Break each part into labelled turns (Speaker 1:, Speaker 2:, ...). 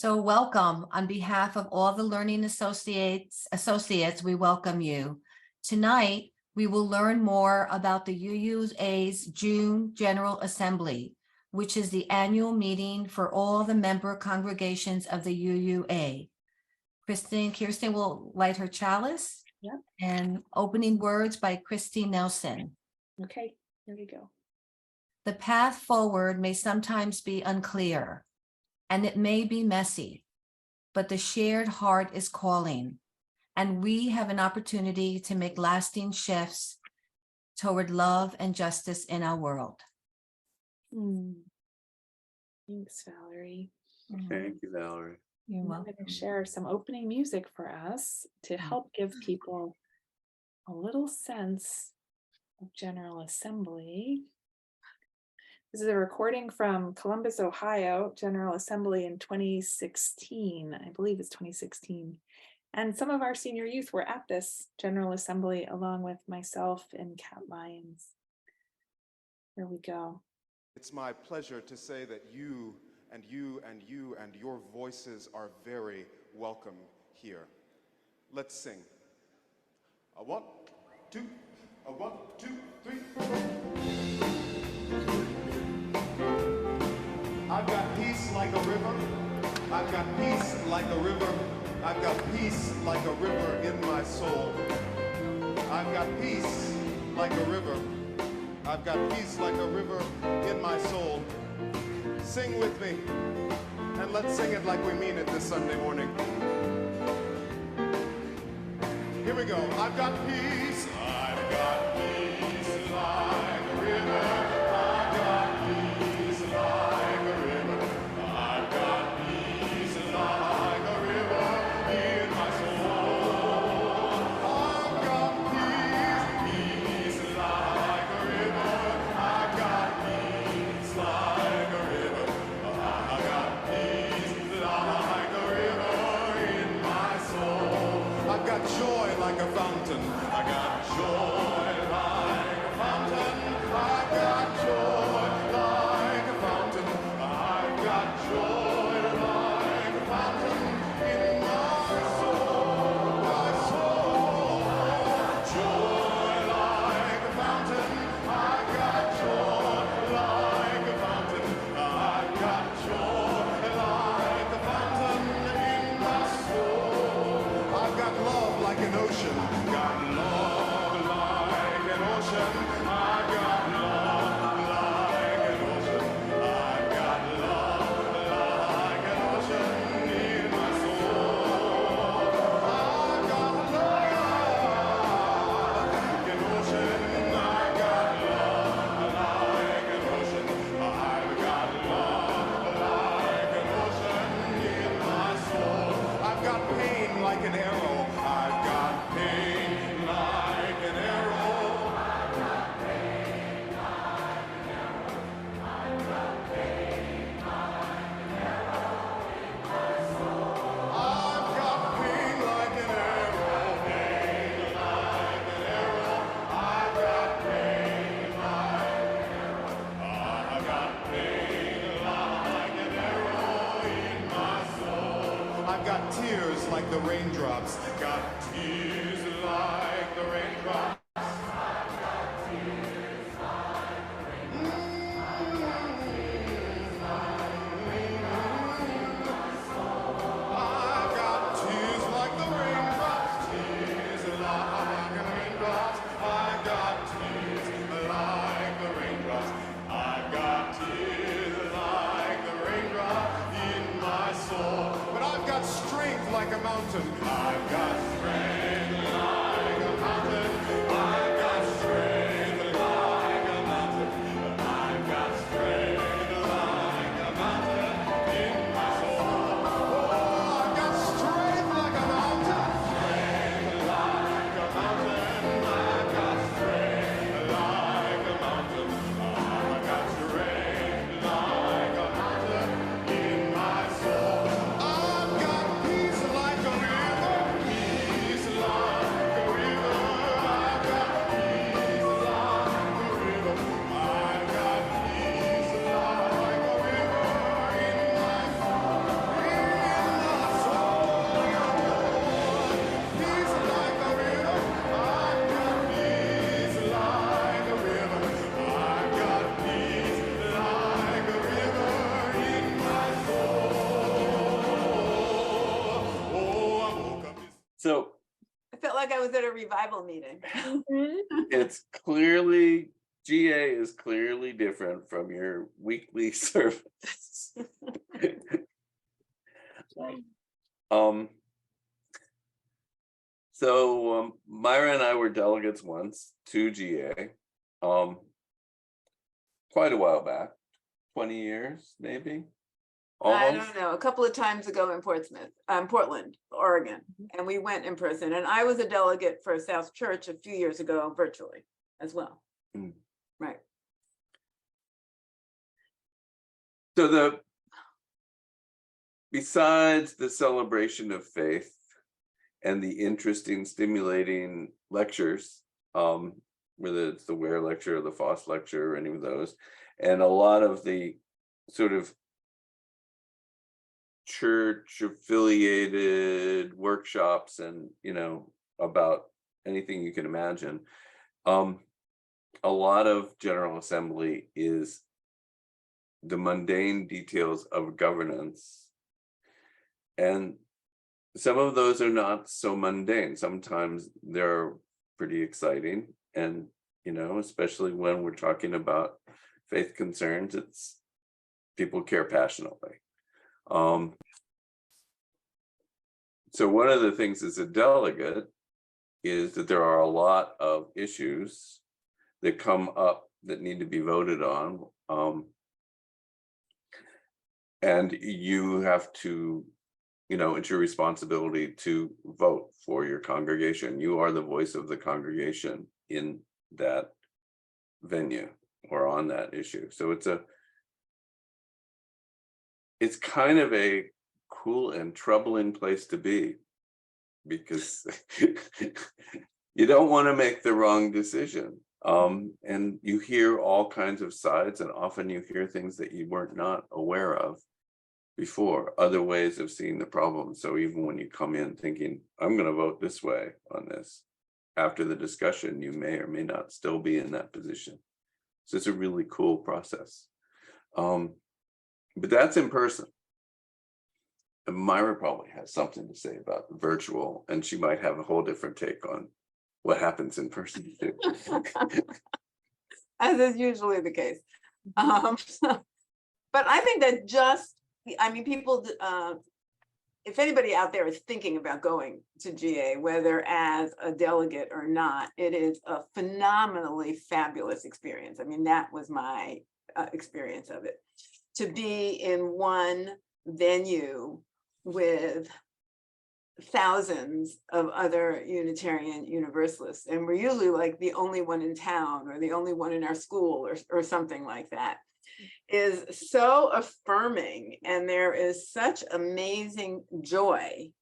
Speaker 1: So welcome. On behalf of all the Learning Associates, we welcome you. Tonight, we will learn more about the UUA's June General Assembly, which is the annual meeting for all the member congregations of the UUA. Kirsten will light her chalice.
Speaker 2: Yep.
Speaker 1: And opening words by Christy Nelson.
Speaker 2: Okay, here we go.
Speaker 1: The path forward may sometimes be unclear, and it may be messy, but the shared heart is calling, and we have an opportunity to make lasting shifts toward love and justice in our world.
Speaker 2: Thanks, Valerie.
Speaker 3: Thank you, Valerie.
Speaker 1: You're
Speaker 2: I'm
Speaker 1: welcome.
Speaker 2: going to share some opening music for us to help give people a little sense of General Assembly. This is a recording from Columbus, Ohio, General Assembly in 2016. I believe it's 2016. And some of our senior youth were at this General Assembly along with myself and Kat Lyons. Here we go.
Speaker 4: It's my pleasure to say that you and your voices are very welcome here. Let's sing. A 1, 2, a 1, 2, 3, 4. I've got peace like a river. I've got peace like a river. I've got peace like a river in my soul. I've got peace like a river. I've got peace like a river in my soul. Sing with me, and let's sing it like we mean it this Sunday morning. Here we go. I've got peace. I've got peace like a river. I've got peace like a river. I've got peace like a river in my soul. I've got peace like a river. I've got peace like a river. I've got peace like a river in my soul. I've got joy like a fountain. I got joy like a fountain. I've got joy like a fountain. I've got joy like a fountain in my soul. My soul. Joy like a fountain. I've got joy like a fountain. I've got joy like a fountain in my soul. I've got love like an ocean. Got love like an ocean. I've got love like an ocean. I've got love like an ocean in my soul. I've got love like an ocean. I've got love like an ocean. I've got love like an ocean in my soul. I've got pain like an arrow. I've got pain like an arrow. I've got pain like an arrow. I've got pain like an arrow in my soul. I've got pain like an arrow. Pain like an arrow. I've got pain like an arrow. I've got pain like an arrow in my soul. I've got tears like the raindrops. Got tears like the raindrops. I've got tears like the raindrops. I've got tears like the raindrops. Tears like the raindrops. I've got tears like the raindrops. I've got tears like the raindrops in my soul. But I've got strength like a mountain. I've got
Speaker 3: So
Speaker 5: I felt like I was at a revival meeting.
Speaker 3: it's clearly, GA is clearly different from your weekly service. Um, so Myra and I were delegates once to GA, quite a while back, 20 years, maybe.
Speaker 5: I
Speaker 3: Almost.
Speaker 5: don't know, a couple of times ago in Portland, Oregon, and we went in person. And I was a delegate for South Church a few years ago virtually as well.
Speaker 3: Mm.
Speaker 5: Right.
Speaker 3: So besides the celebration of faith and the interesting, stimulating lectures, whether it's the Ware lecture or the Foss lecture or any of those, and a lot of the sort of church affiliated workshops and, about anything you can imagine. A lot of General Assembly is the mundane details of governance. And some of those are not so mundane. Sometimes they're pretty exciting. And, especially when we're talking about faith concerns, it's people care passionately. So one of the things as a delegate is that there are a lot of issues that come up that need to be voted on. And you have to, it's your responsibility to vote for your congregation. You are the voice of the congregation in that venue or on that issue. So it's kind of a cool and troubling place to be, because you don't want to make the wrong decision. And you hear all kinds of sides, and often you hear things that you weren't not aware of before, other ways of seeing the problem. So even when you come in thinking, I'm going to vote this way on this, after the discussion, you may or may not still be in that position. So it's a really cool process. But that's in person. And Myra probably has something to say about the virtual, and she might have a whole different take on what happens in person too.
Speaker 5: As is usually the case. But I think that people, if anybody out there is thinking about going to GA, whether as a delegate or not, it is a phenomenally fabulous experience. I mean, that was my experience of it. To be in one venue with thousands of other Unitarian Universalists, and we're usually like the only one in town or the only one in our school or something like that, is so affirming. And there is such amazing joy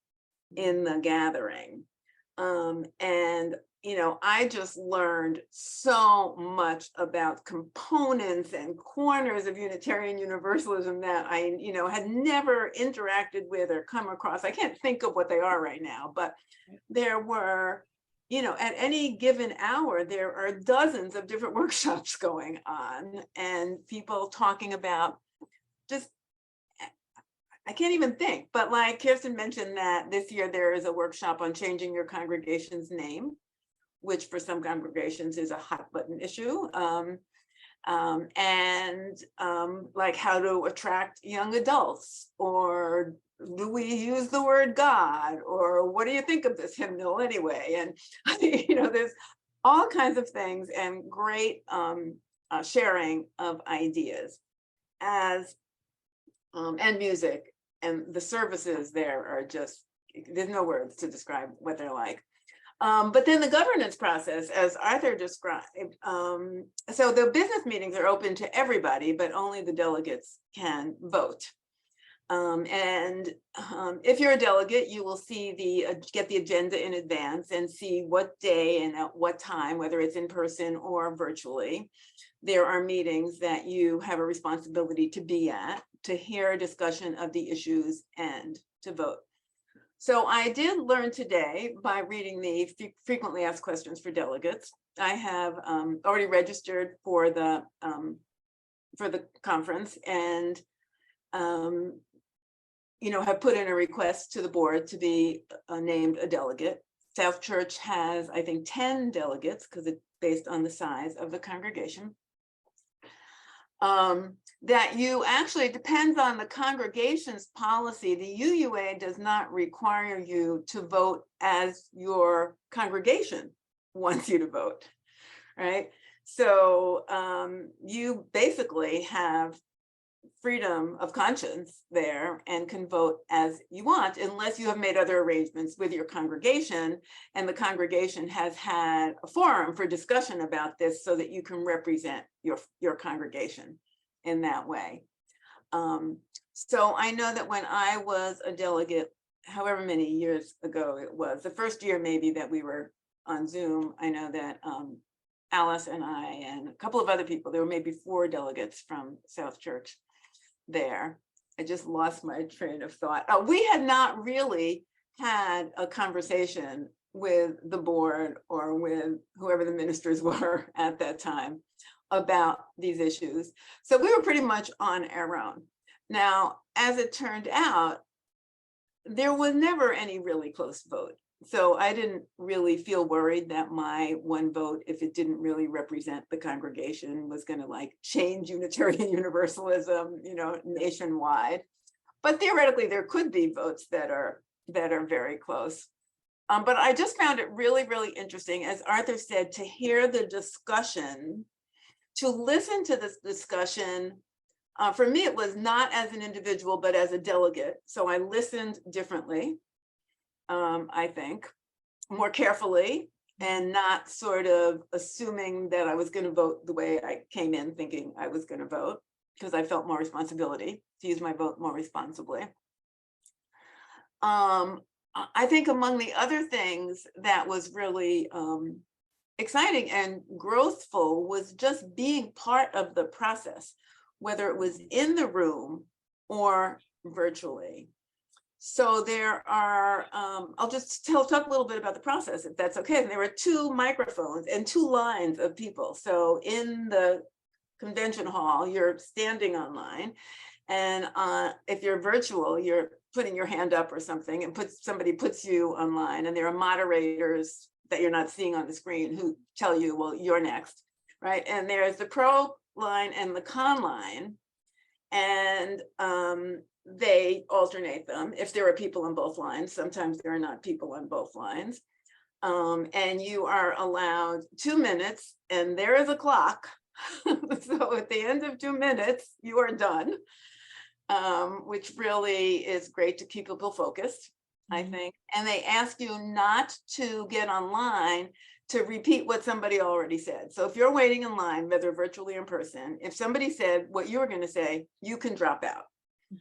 Speaker 5: in the gathering. And I just learned so much about components and corners of Unitarian Universalism that I, had never interacted with or come across. I can't think of what they are right now, but there were, at any given hour, there are dozens of different workshops going on, and people talking about just, I can't even think, but like Kirsten mentioned that this year there is a workshop on changing your congregation's name, which for some congregations is a hot button issue. Like how to attract young adults, or do we use the word God, or what do you think of this hymnal anyway? And there's all kinds of things, and great sharing of ideas and music, and the services there are just, there's no words to describe what they're like. But then the governance process, as Arthur described, so the business meetings are open to everybody, but only the delegates can vote. If you're a delegate, you will see get the agenda in advance and see what day and at what time, whether it's in person or virtually, there are meetings that you have a responsibility to be at, to hear a discussion of the issues and to vote. So I did learn today by reading the frequently asked questions for delegates. I have already registered for the conference, and have put in a request to the board to be named a delegate. South Church has, I think, 10 delegates because it's based on the size of the congregation. That you actually depends on the congregation's policy. The UUA does not require you to vote as your congregation wants you to vote, right? So you basically have freedom of conscience there and can vote as you want, unless you have made other arrangements with your congregation, and the congregation has had a forum for discussion about this so that you can represent your congregation in that way. So I know that when I was a delegate, however many years ago it was, the first year maybe that we were on Zoom, I know that Alice and I and a couple of other people, there were maybe 4 delegates from South Church there. I just lost my train of thought. We had not really had a conversation with the board or with whoever the ministers were at that time about these issues. So we were pretty much on our own. Now, as it turned out, there was never any really close vote. So I didn't really feel worried that my one vote, if it didn't really represent the congregation, was going to like change Unitarian Universalism, nationwide. But theoretically, there could be votes that are very close. But I just found it really, really interesting, as Arthur said, to hear the discussion, to listen to this discussion. For me, it was not as an individual, but as a delegate. So I listened differently. I think, more carefully, and not sort of assuming that I was going to vote the way I came in thinking I was going to vote, because I felt more responsibility to use my vote more responsibly. I think among the other things that was really exciting and growthful was just being part of the process, whether it was in the room or virtually. So there are, I'll just talk a little bit about the process, if that's okay. And there were 2 microphones and 2 lines of people. So in the convention hall, you're standing online, and if you're virtual, you're putting your hand up or something, and somebody puts you online, and there are moderators that you're not seeing on the screen who tell you, well, you're next, right? And there's the pro line and the con line, and they alternate them if there are people on both lines. Sometimes there are not people on both lines. And you are allowed 2 minutes, and there is a clock. So at the end of 2 minutes, you are done, which really is great to keep people focused, I think. And they ask you not to get online to repeat what somebody already said. So if you're waiting in line, whether virtually or in person, if somebody said what you were going to say, you can drop out.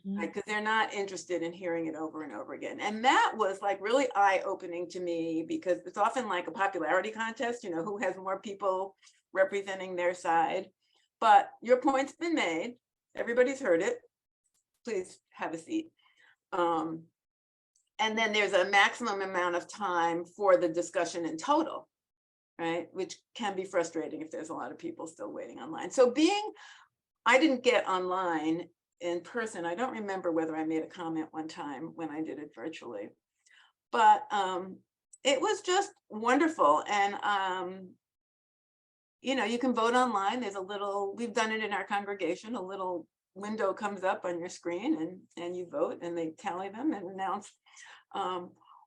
Speaker 5: Right? Because they're not interested in hearing it over and over again. And that was like really eye-opening to me, because it's often like a popularity contest, who has more people representing their side. But your point's been made. Everybody's heard it. Please have a seat. And then there's a maximum amount of time for the discussion in total, right? Which can be frustrating if there's a lot of people still waiting online. So I didn't get online in person. I don't remember whether I made a comment one time when I did it virtually, but it was just wonderful. And you can vote online. There's we've done it in our congregation, a little window comes up on your screen, and you vote, and they tally them and announce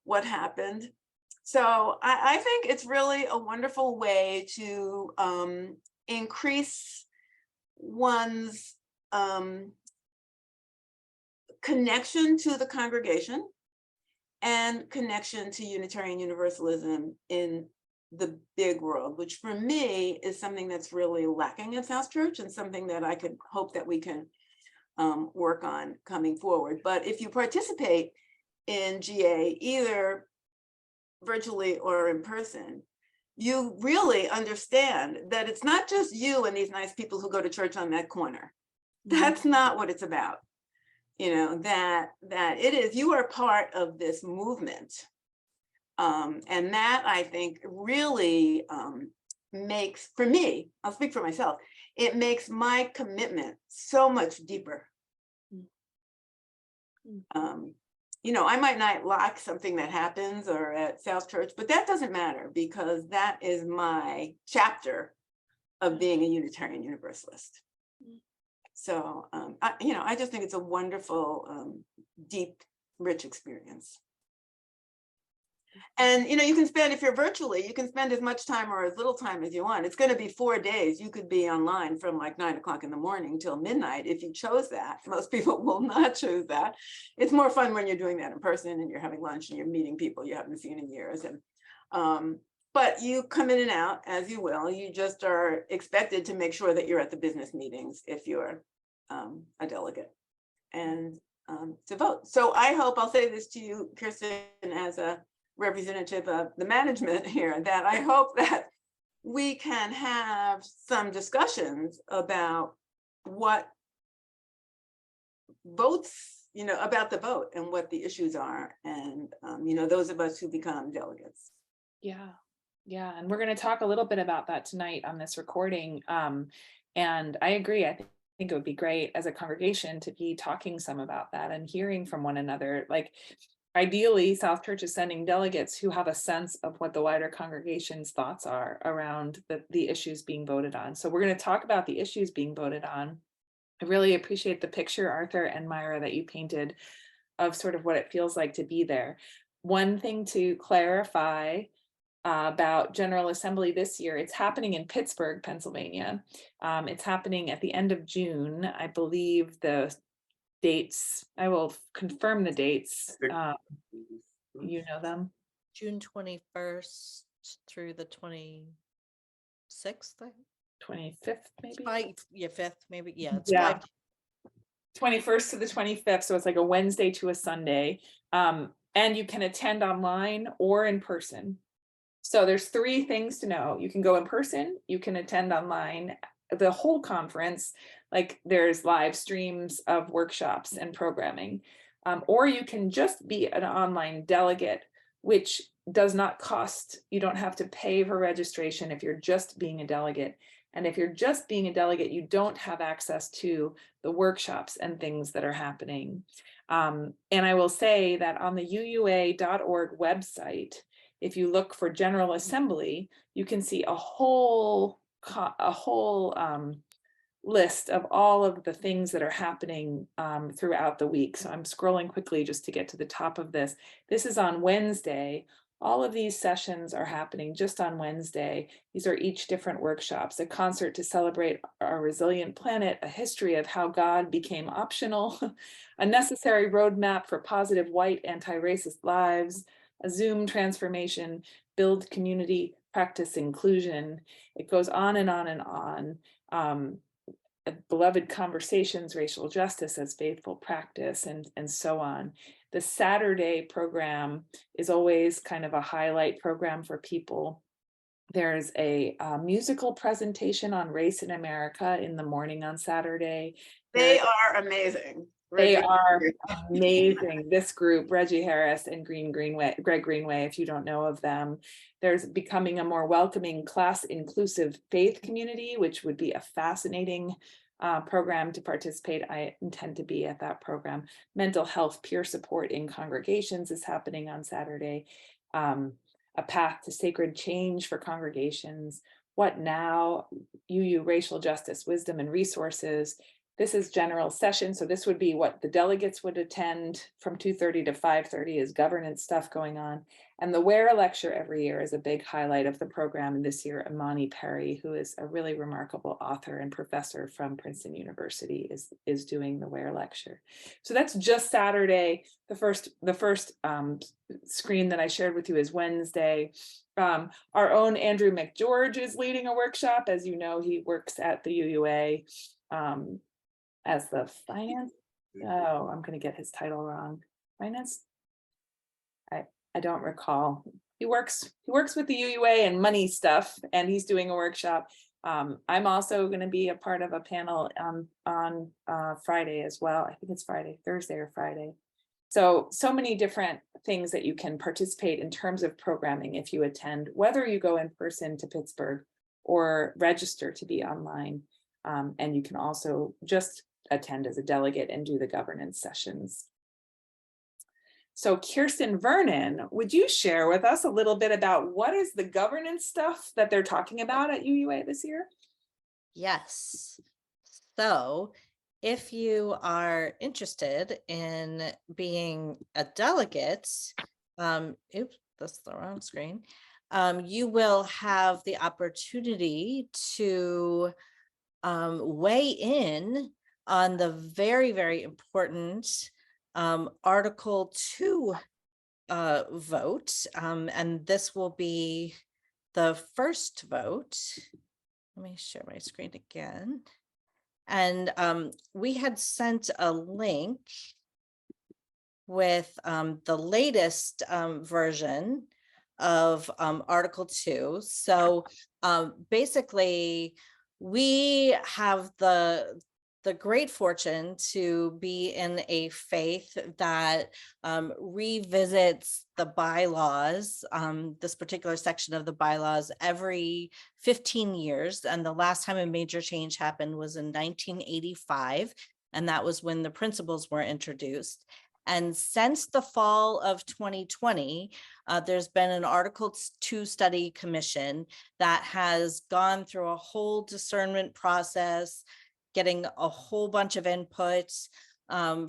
Speaker 5: what happened. So I think it's really a wonderful way to increase one's connection to the congregation and connection to Unitarian Universalism in the big world, which for me is something that's really lacking at South Church, and something that I could hope that we can work on coming forward. But if you participate in GA, either virtually or in person, you really understand that it's not just you and these nice people who go to church on that corner. That's not what it's about. That it is, you are part of this movement. And that, I think, really makes, for me, I'll speak for myself, it makes my commitment so much deeper. You know, I might not like something that happens or at South Church, but that doesn't matter because that is my chapter of being a Unitarian Universalist. So, you know, I just think it's a wonderful, deep, rich experience. And, you know, you can spend, if you're virtually, you can spend as much time or as little time as you want. It's going to be 4 days. You could be online from like 9 o'clock in the morning till midnight if you chose that. Most people will not choose that. It's more fun when you're doing that in person and you're having lunch and you're meeting people you haven't seen in years. And but you come in and out as you will. You just are expected to make sure that you're at the business meetings if you're a delegate and to vote. So I hope, I'll say this to you, Kirsten, as a representative of the management here, that I hope that we can have some discussions about what votes, you know, about the vote and what the issues are. And, you know, those of us who become delegates.
Speaker 2: Yeah. Yeah. And we're going to talk a little bit about that tonight on this recording. And I agree. I think it would be great as a congregation to be talking some about that and hearing from one another. Like, ideally, South Church is sending delegates who have a sense of what the wider congregation's thoughts are around the issues being voted on. So we're going to talk about the issues being voted on. I really appreciate the picture, Arthur and Myra, that you painted of sort of what it feels like to be there. One thing to clarify about General Assembly this year, it's happening in Pittsburgh, Pennsylvania. It's happening at the end of June. I believe the dates, I will confirm the dates. You know them?
Speaker 6: June 21st through the 26th,
Speaker 2: 25th, maybe?
Speaker 6: 5th, maybe. Yeah, it's
Speaker 2: Yeah.
Speaker 6: 5.
Speaker 2: 21st to the 25th. So it's like a Wednesday to a Sunday. And you can attend online or in person. So there's 3 things to know. You can go in person, you can attend online, the whole conference, like there's live streams of workshops and programming, or you can just be an online delegate, which does not cost, you don't have to pay for registration if you're just being a delegate. And if you're just being a delegate, you don't have access to the workshops and things that are happening. And I will say that on the UUA.org website, if you look for General Assembly, you can see a whole list of all of the things that are happening throughout the week. So I'm scrolling quickly just to get to the top of this. This is on Wednesday. All of these sessions are happening just on Wednesday. These are each different workshops: a concert to celebrate our resilient planet, a history of how God became optional, a necessary roadmap for positive white anti-racist lives, a Zoom transformation, build community, practice inclusion. It goes on and on and on. Beloved conversations, racial justice as faithful practice, and so on. The Saturday program is always kind of a highlight program for people. There's a musical presentation on race in America in the morning on Saturday.
Speaker 5: They are amazing.
Speaker 2: They are amazing. This group, Reggie Harris and Greg Greenway, if you don't know of them. There's becoming a more welcoming, class inclusive faith community, which would be a fascinating program to participate. I intend to be at that program. Mental health peer support in congregations is happening on Saturday. A path to sacred change for congregations. What now? UU racial justice, wisdom, and resources. This is general session. So this would be what the delegates would attend from 2:30 to 5:30 is governance stuff going on. And the Where lecture every year is a big highlight of the program. And this year, Imani Perry, who is a really remarkable author and professor from Princeton University, is doing the Where lecture. So that's just Saturday. The first screen that I shared with you is Wednesday. Our own Andrew McGeorge is leading a workshop. As you know, he works at the UUA. As the finance, oh, I'm going to get his title wrong. Finance, I don't recall. He works with the UUA and money stuff, and he's doing a workshop. I'm also going to be a part of a panel on Friday as well. I think it's Thursday or Friday. So many different things that you can participate in terms of programming if you attend, whether you go in person to Pittsburgh or register to be online. And you can also just attend as a delegate and do the governance sessions. So Kirsten Vernon, would you share with us a little bit about what is the governance stuff that they're talking about at UUA this year?
Speaker 6: Yes. So if you are interested in being a delegate, oops, that's the wrong screen. You will have the opportunity to weigh in on the very, very important Article 2 vote. And this will be the first vote. Let me share my screen again. And we had sent a link with the latest version of Article 2. So basically, we have the great fortune to be in a faith that revisits the bylaws, this particular section of the bylaws, every 15 years. And the last time a major change happened was in 1985. And that was when the principles were introduced. And since the fall of 2020, there's been an Article 2 study commission that has gone through a whole discernment process, getting a whole bunch of inputs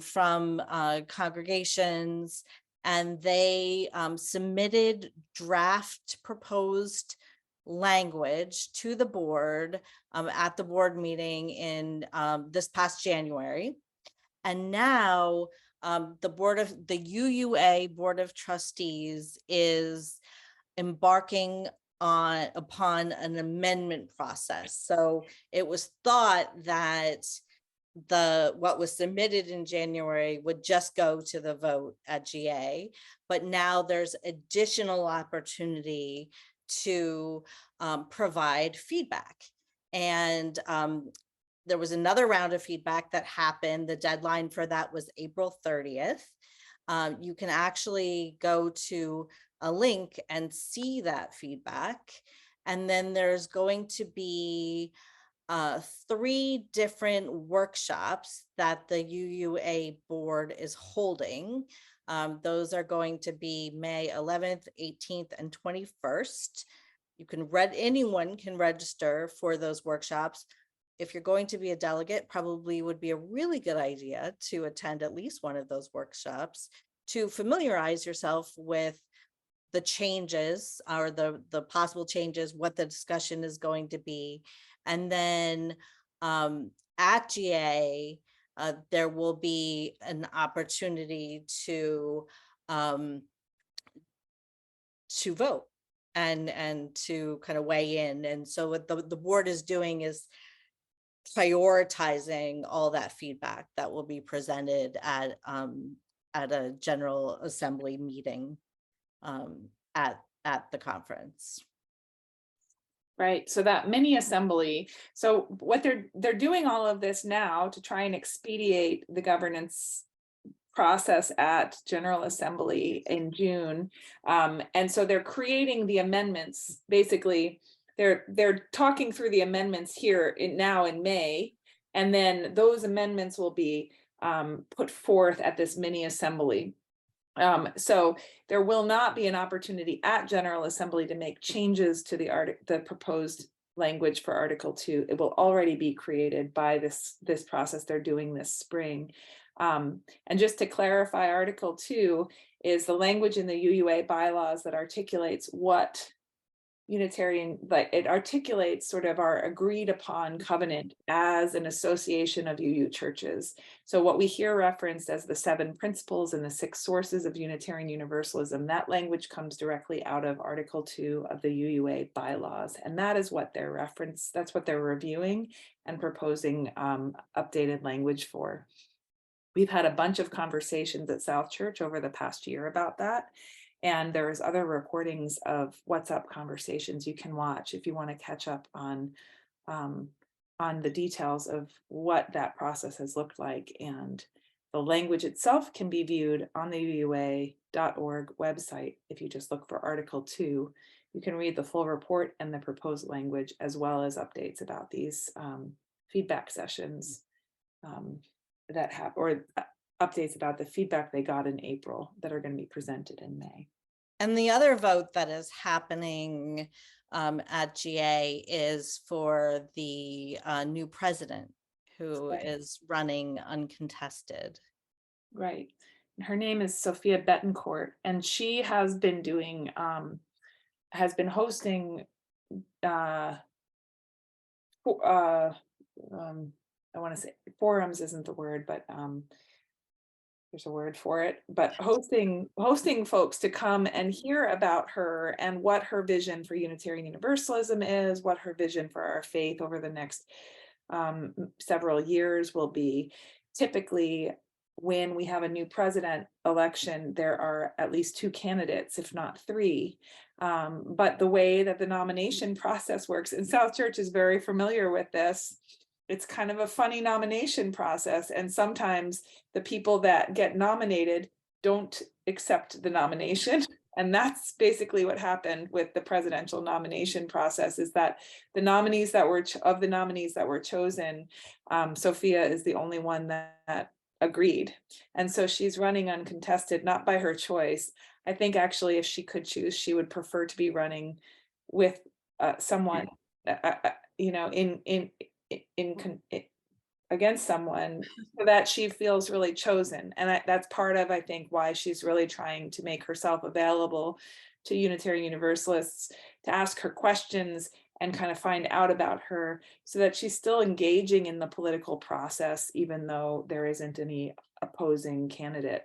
Speaker 6: from congregations, and they submitted draft proposed language to the board at the board meeting in this past January. And now the UUA Board of Trustees is embarking upon an amendment process. So it was thought that what was submitted in January would just go to the vote at GA, but now there's additional opportunity to provide feedback. And there was another round of feedback that happened. The deadline for that was April 30th. You can actually go to a link and see that feedback. And then there's going to be 3 different workshops that the UUA board is holding. Those are going to be May 11th, 18th, and 21st. Anyone can register for those workshops. If you're going to be a delegate, probably would be a really good idea to attend at least one of those workshops to familiarize yourself with the changes or the possible changes, what the discussion is going to be. And then at GA, there will be an opportunity to vote and to kind of weigh in. And so what the board is doing is prioritizing all that feedback that will be presented at a General Assembly meeting at the conference.
Speaker 2: Right, so that mini assembly. So what they're doing all of this now to try and expedite the governance process at General Assembly in June. And so they're creating the amendments. Basically, they're talking through the amendments here now in May, and then those amendments will be put forth at this mini assembly. So there will not be an opportunity at General Assembly to make changes to the proposed language for Article 2. It will already be created by this process they're doing this spring. And just to clarify, Article 2 is the language in the UUA bylaws that articulates what Unitarian, but it articulates sort of our agreed upon covenant as an association of UU churches. So what we hear referenced as the 7 principles and the 6 sources of Unitarian Universalism, that language comes directly out of Article 2 of the UUA bylaws. And that is what they're referenced, that's what they're reviewing and proposing updated language for. We've had a bunch of conversations at South Church over the past year about that. And there's other recordings of WhatsApp conversations you can watch if you want to catch up on the details of what that process has looked like. And the language itself can be viewed on the UUA.org website. If you just look for Article 2, you can read the full report and the proposed language, as well as updates about these feedback sessions that have, or updates about the feedback they got in April that are going to be presented in May.
Speaker 6: And the other vote that is happening at GA is for the new president who
Speaker 2: Right.
Speaker 6: is running uncontested.
Speaker 2: Right. Her name is Sophia Betancourt, and she has been doing, has been hosting, I want to say forums isn't the word, but there's a word for it, but hosting folks to come and hear about her and what her vision for Unitarian Universalism is, what her vision for our faith over the next several years will be. Typically, when we have a new president election, there are at least 2 candidates, if not 3. But the way that the nomination process works, and South Church is very familiar with this, it's kind of a funny nomination process. And sometimes the people that get nominated don't accept the nomination. And that's basically what happened with the presidential nomination process, is that the nominees that were of the nominees that were chosen, Sophia is the only one that agreed. And so she's running uncontested, not by her choice. I think actually if she could choose, she would prefer to be running with someone, you know, against someone, so that she feels really chosen. And that's part of, I think, why she's really trying to make herself available to Unitarian Universalists, to ask her questions and kind of find out about her, so that she's still engaging in the political process, even though there isn't any opposing candidate.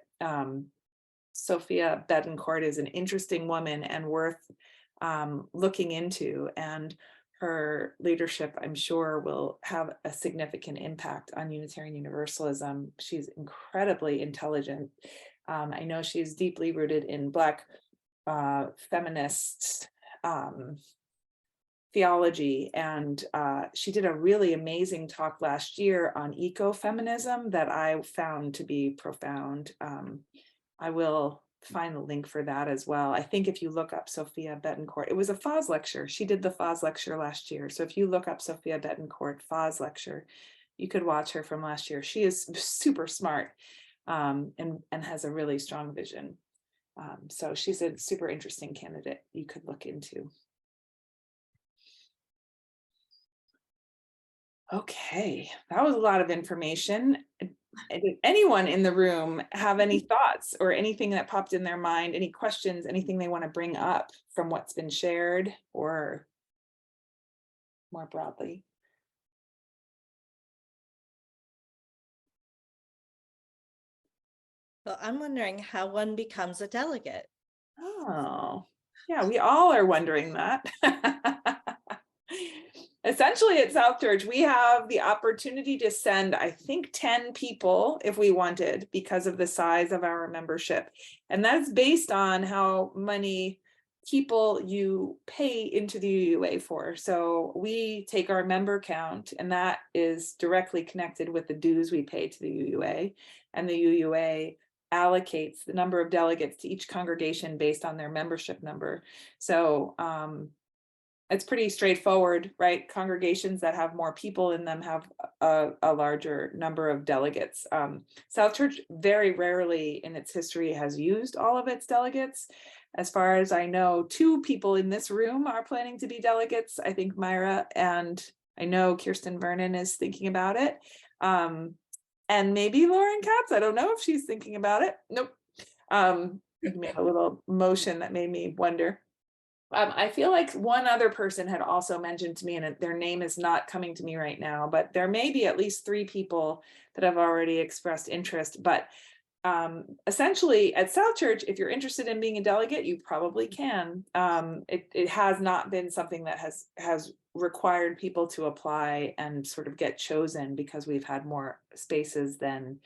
Speaker 2: Sophia Betancourt is an interesting woman and worth looking into, and her leadership, I'm sure, will have a significant impact on Unitarian Universalism. She's incredibly intelligent. I know she's deeply rooted in Black feminist theology, and she did a really amazing talk last year on ecofeminism that I found to be profound. I will find the link for that as well. I think if you look up Sophia Betancourt, it was a FOS lecture. She did the FOS lecture last year. So if you look up Sophia Betancourt FOS lecture, you could watch her from last year. She is super smart and has a really strong vision. So she's a super interesting candidate you could look into. Okay, that was a lot of information. Did anyone in the room have any thoughts or anything that popped in their mind, any questions, anything they want to bring up from what's been shared, or more broadly?
Speaker 6: Well, I'm wondering how one becomes a delegate.
Speaker 2: Oh, yeah, we all are wondering that. Essentially at South Church, we have the opportunity to send, I think, 10 people if we wanted, because of the size of our membership. And that's based on how many people you pay into the UUA for. So we take our member count, and that is directly connected with the dues we pay to the UUA. And the UUA allocates the number of delegates to each congregation based on their membership number. So it's pretty straightforward, right? Congregations that have more people in them have a larger number of delegates. South Church very rarely in its history has used all of its delegates. As far as I know, 2 people in this room are planning to be delegates. I think Myra, and I know Kirsten Vernon is thinking about it. And maybe Lauren Katz, I don't know if she's thinking about it. Nope. You made a little motion that made me wonder. I feel like one other person had also mentioned to me, and their name is not coming to me right now, but there may be at least 3 people that have already expressed interest. But essentially at South Church, if you're interested in being a delegate, you probably can. It has not been something that has required people to apply and sort of get chosen, because we've had more spaces than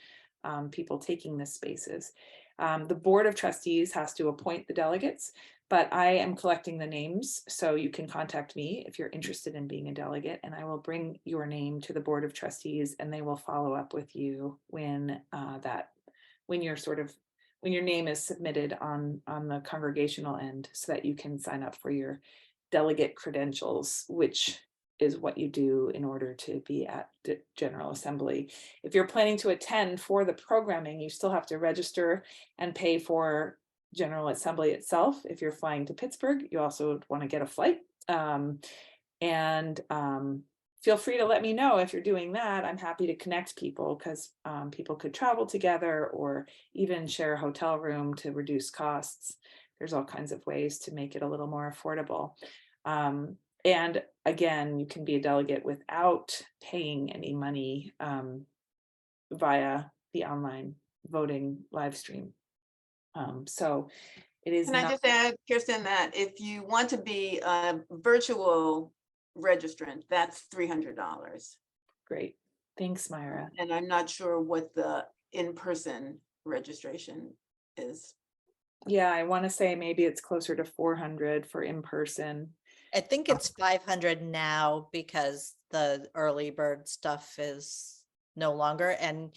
Speaker 2: people taking the spaces. The Board of Trustees has to appoint the delegates, but I am collecting the names, so you can contact me if you're interested in being a delegate, and I will bring your name to the Board of Trustees, and they will follow up with you when your name is submitted on the congregational end, so that you can sign up for your delegate credentials, which is what you do in order to be at the General Assembly. If you're planning to attend for the programming, you still have to register and pay for General Assembly itself. If you're flying to Pittsburgh, you also want to get a flight. Feel free to let me know if you're doing that. I'm happy to connect people, because people could travel together or even share a hotel room to reduce costs. There's all kinds of ways to make it a little more affordable. And again, you can be a delegate without paying any money via the online voting live stream. So it is.
Speaker 5: Can I just add, Kirsten, that if you want to be a virtual registrant, that's $300.
Speaker 2: Great. Thanks, Myra.
Speaker 5: And I'm not sure what the in-person registration is.
Speaker 2: Yeah, I want to say maybe it's closer to 400 for in-person.
Speaker 6: I think it's 500 now because the early bird stuff is no longer. And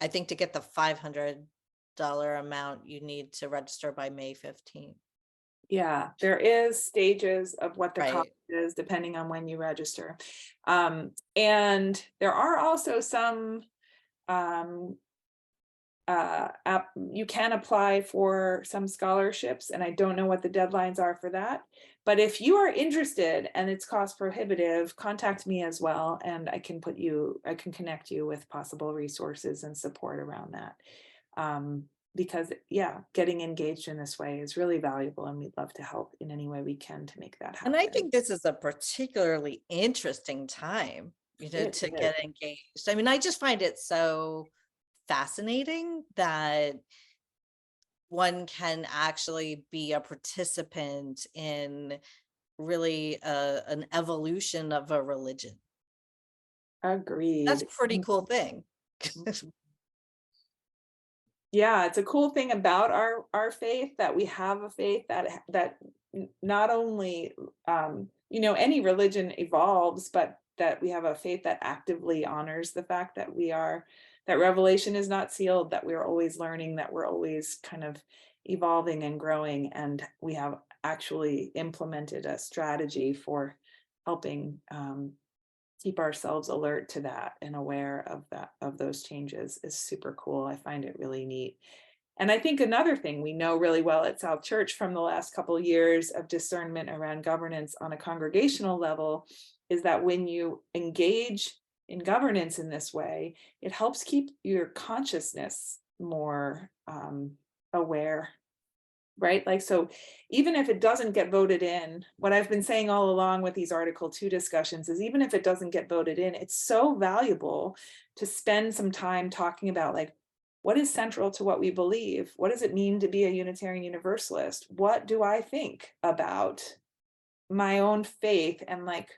Speaker 6: I think to get the $500 amount, you need to register by May 15th.
Speaker 2: Yeah, there is stages of what the
Speaker 6: Right.
Speaker 2: cost is depending on when you register. And there are also some you can apply for some scholarships, and I don't know what the deadlines are for that. But if you are interested and it's cost prohibitive, contact me as well, and I can connect you with possible resources and support around that. Because yeah, getting engaged in this way is really valuable, and we'd love to help in any way we can to make that happen.
Speaker 6: And I think this is a particularly interesting time, to get engaged. I mean, I just find it so fascinating that one can actually be a participant in really an evolution of a religion.
Speaker 2: Agreed.
Speaker 6: That's a pretty cool thing.
Speaker 2: Yeah, it's a cool thing about our faith, that we have a faith that not only any religion evolves, but that we have a faith that actively honors the fact that that revelation is not sealed, that we're always learning, that we're always kind of evolving and growing, and we have actually implemented a strategy for helping keep ourselves alert to that and aware of those changes is super cool. I find it really neat. And I think another thing we know really well at South Church from the last couple of years of discernment around governance on a congregational level is that when you engage in governance in this way, it helps keep your consciousness more aware. Right? Like, so even if it doesn't get voted in, what I've been saying all along with these Article 2 discussions is, even if it doesn't get voted in, it's so valuable to spend some time talking about, like, what is central to what we believe? What does it mean to be a Unitarian Universalist? What do I think about my own faith? And like,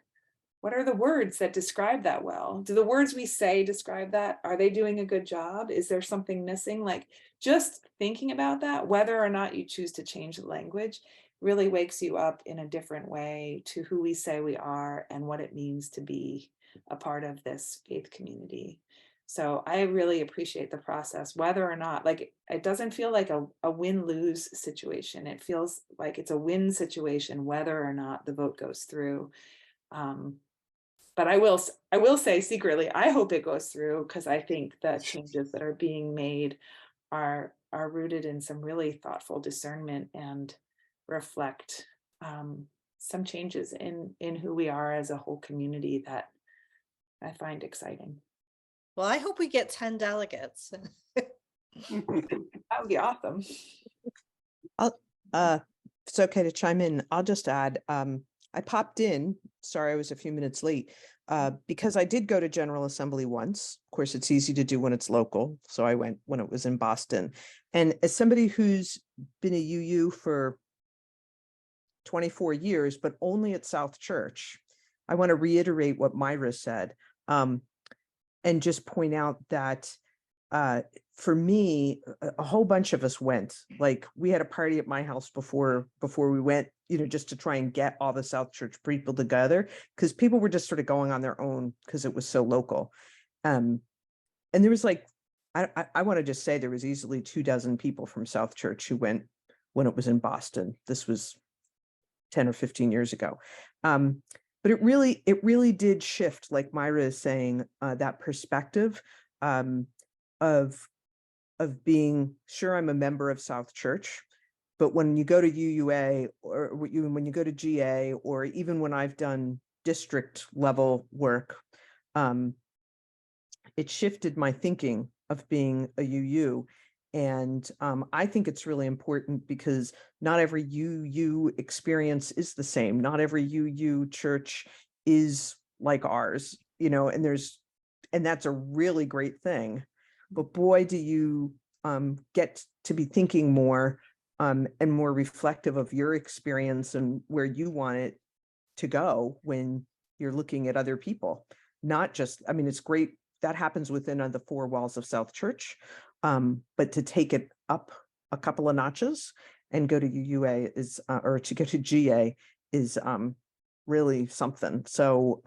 Speaker 2: what are the words that describe that well? Do the words we say describe that? Are they doing a good job? Is there something missing? Like, just thinking about that, whether or not you choose to change the language, really wakes you up in a different way to who we say we are and what it means to be a part of this faith community. So I really appreciate the process, whether or not, like, it doesn't feel like a win-lose situation. It feels like it's a win situation, whether or not the vote goes through. But I will say secretly, I hope it goes through, because I think the changes that are being made are rooted in some really thoughtful discernment and reflect some changes in who we are as a whole community that I find exciting.
Speaker 6: Well, I hope we get 10 delegates.
Speaker 2: That would be awesome.
Speaker 7: If it's okay to chime in, I'll just add, I popped in, sorry I was a few minutes late, because I did go to General Assembly once. Of course, it's easy to do when it's local, so I went when it was in Boston. And as somebody who's been a UU for 24 years, but only at South Church, I want to reiterate what Myra said, and just point out that for me, a whole bunch of us went. Like, we had a party at my house before we went, just to try and get all the South Church people together, because people were just sort of going on their own because it was so local. And there was like, I want to just say there was easily 24 people from South Church who went when it was in Boston. This was 10 or 15 years ago. but it really did shift, like Myra is saying, that perspective of being sure I'm a member of South Church, but when you go to UUA or when you go to GA, or even when I've done district level work, it shifted my thinking of being a UU. And I think it's really important because not every UU experience is the same. Not every UU church is like ours, and that's a really great thing. But boy, do you get to be thinking more and more reflective of your experience and where you want it to go when you're looking at other people. Not just, I mean, it's great that happens within the four walls of South Church, but to take it up a couple of notches and go to UUA is, or to go to GA is really something. So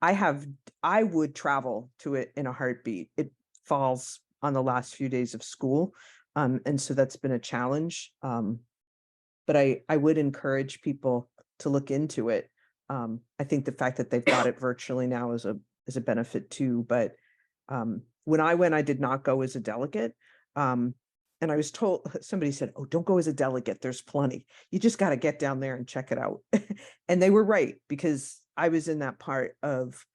Speaker 7: I would travel to it in a heartbeat. It falls on the last few days of school. And so that's been a challenge. But I would encourage people to look into it. I think the fact that they've got it virtually now is a benefit too. But when I went, I did not go as a delegate. And I was told, somebody said, "Oh, don't go as a delegate. There's plenty. You just got to get down there and check it out." And they were right, because I was in that part of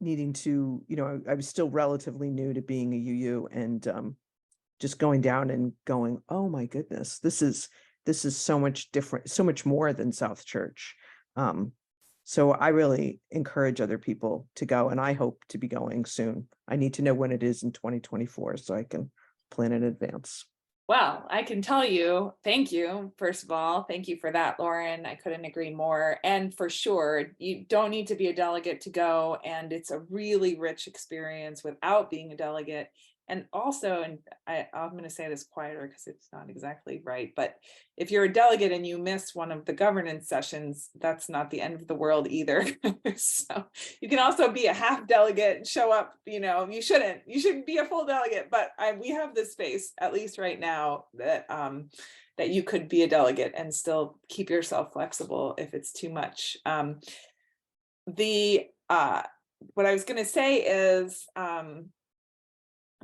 Speaker 7: needing to, I was still relatively new to being a UU, and just going down and going, "Oh my goodness, this is so much different, so much more than South Church." So I really encourage other people to go, and I hope to be going soon. I need to know when it is in 2024 so I can plan in advance.
Speaker 2: Well, I can tell you, thank you. First of all, thank you for that, Lauren. I couldn't agree more. And for sure, you don't need to be a delegate to go. And it's a really rich experience without being a delegate. And also, and I'm going to say this quieter because it's not exactly right, but if you're a delegate and you miss one of the governance sessions, that's not the end of the world either. So you can also be a half delegate and show up, you shouldn't be a full delegate, but we have this space, at least right now, that that you could be a delegate and still keep yourself flexible if it's too much. What I was going to say is,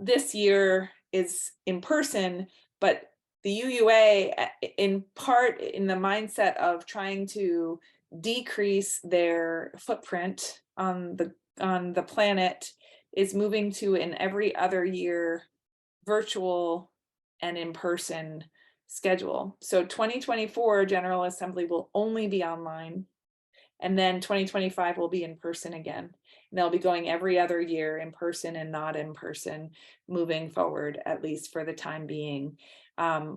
Speaker 2: this year is in person, but the UUA, in part in the mindset of trying to decrease their footprint on the planet, is moving to an every other year virtual and in-person schedule. So 2024 General Assembly will only be online, and then 2025 will be in person again. And they'll be going every other year in person and not in person moving forward, at least for the time being.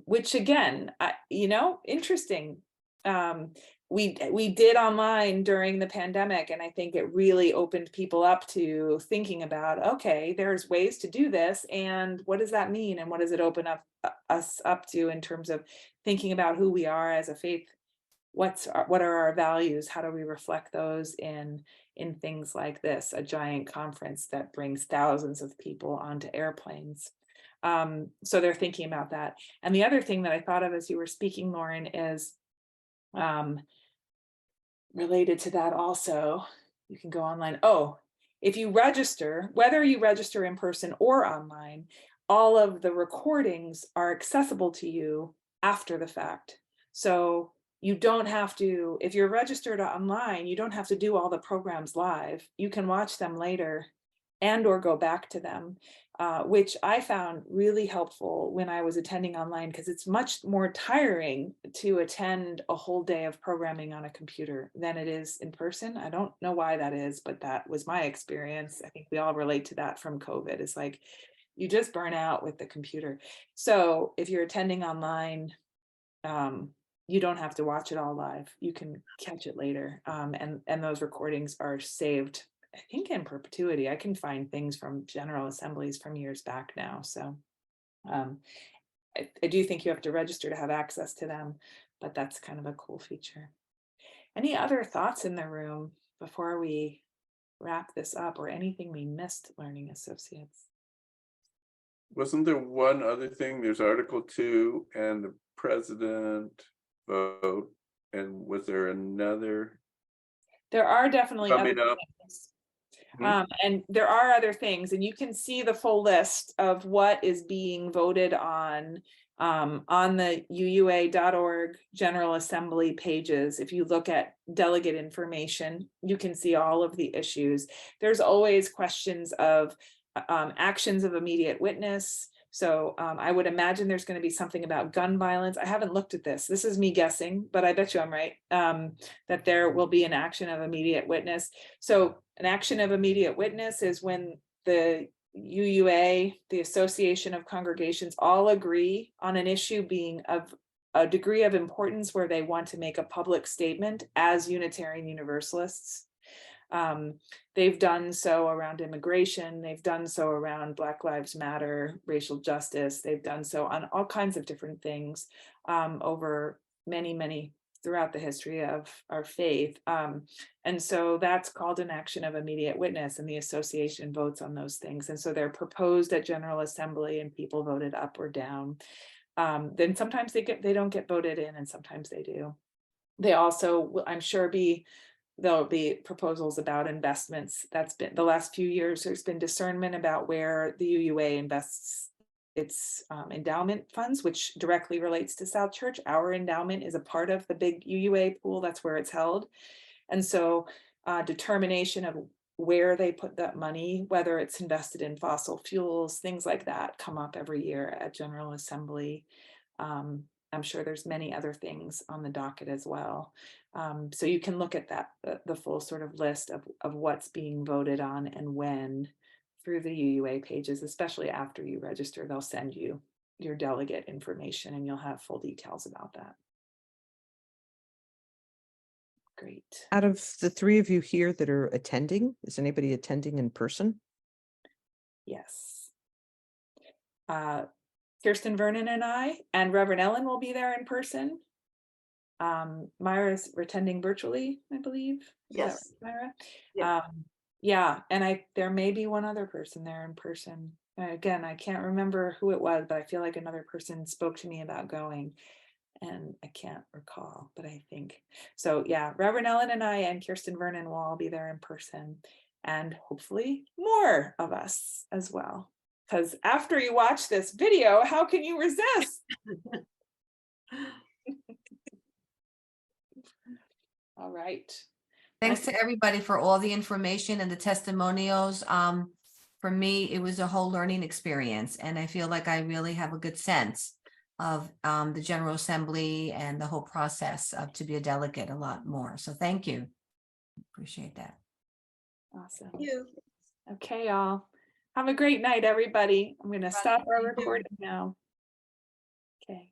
Speaker 2: Which again, interesting. We did online during the pandemic, and I think it really opened people up to thinking about, okay, there's ways to do this, and what does that mean, and what does it open us up to in terms of thinking about who we are as a faith. What are our values? How do we reflect those in things like this, a giant conference that brings thousands of people onto airplanes? So they're thinking about that. And the other thing that I thought of as you were speaking, Lauren, is related to that also. You can go online. Oh, if you register, whether you register in person or online, all of the recordings are accessible to you after the fact. So you don't have to, if you're registered online, you don't have to do all the programs live. You can watch them later and or go back to them, which I found really helpful when I was attending online, because it's much more tiring to attend a whole day of programming on a computer than it is in person. I don't know why that is, but that was my experience. I think we all relate to that from COVID. It's like you just burn out with the computer. So if you're attending online, you don't have to watch it all live. You can catch it later. And those recordings are saved, I think, in perpetuity. I can find things from General Assemblies from years back now. So I do think you have to register to have access to them, but that's kind of a cool feature. Any other thoughts in the room before we wrap this up, or anything we missed, Learning Associates?
Speaker 3: Wasn't there one other thing? There's Article 2 and the president vote, and was there another?
Speaker 2: There are definitely other
Speaker 3: coming up.
Speaker 2: things.
Speaker 3: Hmm.
Speaker 2: And there are other things, and you can see the full list of what is being voted on the UUA.org General Assembly pages. If you look at delegate information, you can see all of the issues. There's always questions of actions of immediate witness. So I would imagine there's going to be something about gun violence. I haven't looked at this. This is me guessing, but I bet you I'm right, that there will be an action of immediate witness. So an action of immediate witness is when the UUA, the Association of Congregations, all agree on an issue being of a degree of importance where they want to make a public statement as Unitarian Universalists. They've done so around immigration. They've done so around Black Lives Matter, racial justice. They've done so on all kinds of different things over many throughout the history of our faith. And so that's called an action of immediate witness, and the association votes on those things. And so they're proposed at General Assembly and people voted up or down. Then sometimes they don't get voted in, and sometimes they do. They also will, I'm sure, there'll be proposals about investments. That's been the last few years. There's been discernment about where the UUA invests its endowment funds, which directly relates to South Church. Our endowment is a part of the big UUA pool. That's where it's held. And so determination of where they put that money, whether it's invested in fossil fuels, things like that, come up every year at General Assembly. I'm sure there's many other things on the docket as well. So you can look at that, the full sort of list of what's being voted on and when through the UUA pages, especially after you register. They'll send you your delegate information and you'll have full details about that. Great.
Speaker 7: Out of the three of you here that are attending, is anybody attending in person?
Speaker 2: Yes. Kirsten Vernon and I and Reverend Ellen will be there in person. Myra's attending virtually, I believe. Is that
Speaker 5: Yes.
Speaker 2: right, Myra?
Speaker 5: Yeah.
Speaker 2: Yeah, and there may be one other person there in person. Again, I can't remember who it was, but I feel like another person spoke to me about going, and I can't recall, but I think so. Yeah, Reverend Ellen and I and Kirsten Vernon will all be there in person, and hopefully more of us as well. Because after you watch this video, how can you resist? All right.
Speaker 1: Thanks to everybody for all the information and the testimonials. For me, it was a whole learning experience, and I feel like I really have a good sense of the General Assembly and the whole process of to be a delegate a lot more. So thank you. Appreciate that.
Speaker 2: Awesome.
Speaker 5: Thank you.
Speaker 2: Okay, y'all. Have a great night, everybody. I'm going to stop our
Speaker 5: You too.
Speaker 2: recording now. Okay.